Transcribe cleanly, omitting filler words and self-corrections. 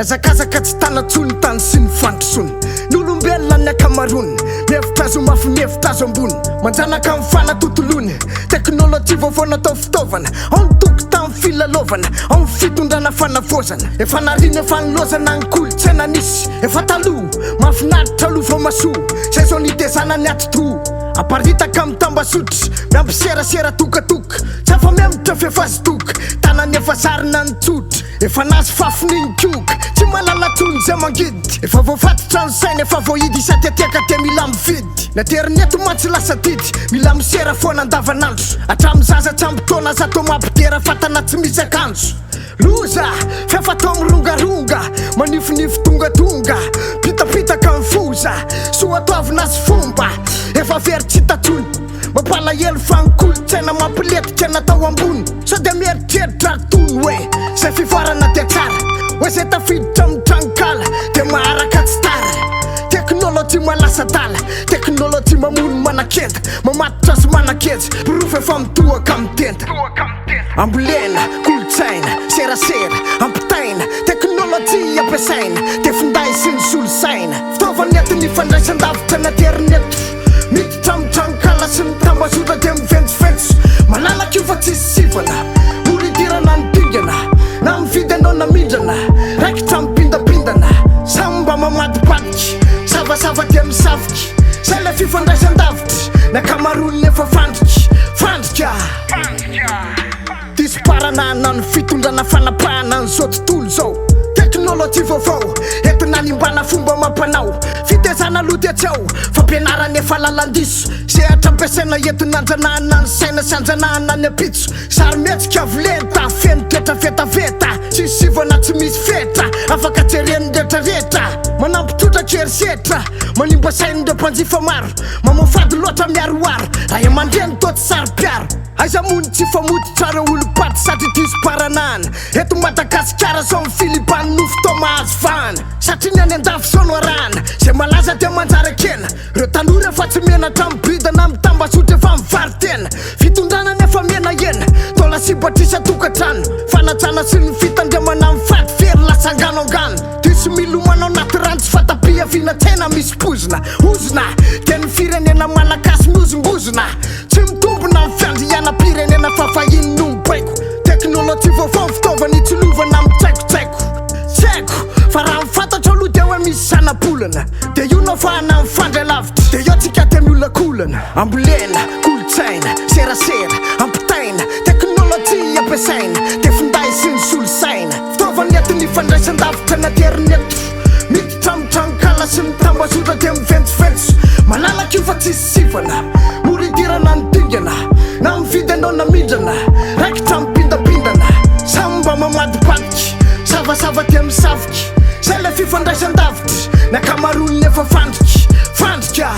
Nazakazaka tsy tanatsony tany sy ny fandrosony ny olombelona ny akamarony mihevitra azo mafy mihevitra azo ambony manjanaka amin'ny fanatotolony teknôlôjia vaovao natao fitaovana ao ny tokotany filalaovana ao ny fitondrana fanavozana efa narina efa nilozana ny kolontsaina nisy efa taloha mahafinaritra lova masoa zay zao nitezana ny atoto aparitaka amin'ny tambasotra miampiserasera tokatoka tsy afa miamitra fefazy toka tanany efa zarina ny tsotra efa nazy fafininy koka tsy malalatsony zay mangidy efa voafatotra ny saina efa voahidy isateteka te mila mividy naterinyeto mantsy lasa tidy mila misera foana andavanandro hatramy zaza tsambotona zato mampitera fatana tsy misy akanjo loza fefatao mirongaronga manifinify tongatonga pitapitaka mifoza soatoavina azy fomba efa very tsy tatsony mampalahelo fa nkolotsaina mampiletiky natao ambony so de mieritreritra tony hoe zay fivoarana de tsara hoe zay tafiditra mitrankala de maharaka tsy tara teknôlôjia malasa tala teknôlôjia mamono manakenda mamatotra azy manakejy pirofo efa mitoaka mitenda ambolena kolotsaina serasera ampitaina teknôlôjia ampiasaina de finday sy ny solosaina fitaovana entiny fandraisan-davitra naterineto miditra mitrankala sy mitambazotra de miventsiventso malalaky io fa tsisy sivana moridirana ny pingana na mividy anao namindrana raikitra mipindapindana samba mamadibadiky savasava de misaviky zay le fifandraisan-davitra nakamarony efa fandrika disparana na ny fitondrana fanapahana nyzao tontolo zao teknôlôjia vaovao entina nimbana fomba mampanao fitezana aloha de tsy ao fampianarana efa lalandiso zay atrampiasaina entina anjanahana ny saina sy anjanahana ny apitso sary mihetsika avolenta feno toetra vetaveta tsy sivana tsy misy fetra afaka tsereny rehetrarehetra manampitrotra kerisetra manimba sainindreo mpanjifa maro mamafady loatra miaroaro raha amandreny toty sary piaro aiza mony tsy famotitra olo paty sady disparanana eto Madagasikara zao ny filibany nofo tao mahazo vana satria ny any andafy zao no arana zay malaza de manjara kena reo tanora efa tsy menatra mibridana mitambazotra efa mivary tena fitondrana nefa mena ena tola sibatrisa tokatrano fanatsana sy ny fitandriamana mifady fery lasangano angano disy milomanao naty rano tsy fatapia vinatsena misy pozina ozina de ny firenena malagasy miozongozona tsy mitombona ny fiandriana-pirenena fa fahiny nombaiko teknôlôjia vaovao fitaovana itsolovana mitsaikotsaiko tsaiko fa raha mifantatra aloha de hoe misy sanapolana de io nao fa ana mifandray lavitra de io tsika de miolakolana ambolena kolotsaina serasera ampitaina teknôlôjia ampiasaina de finday sy ny solosaina fitaovana entiny fandraisan-davitra naterineto miditra mitrankala sy mitambazotra de miventsiventso malalaky io fa tsisy sivana moridirana ny pingana na mividy anao namindrana raikitra mipindapindana samba mamadibadiky savasava de misaviky zay le fifandraisan-davitra nakamarony efa fandrika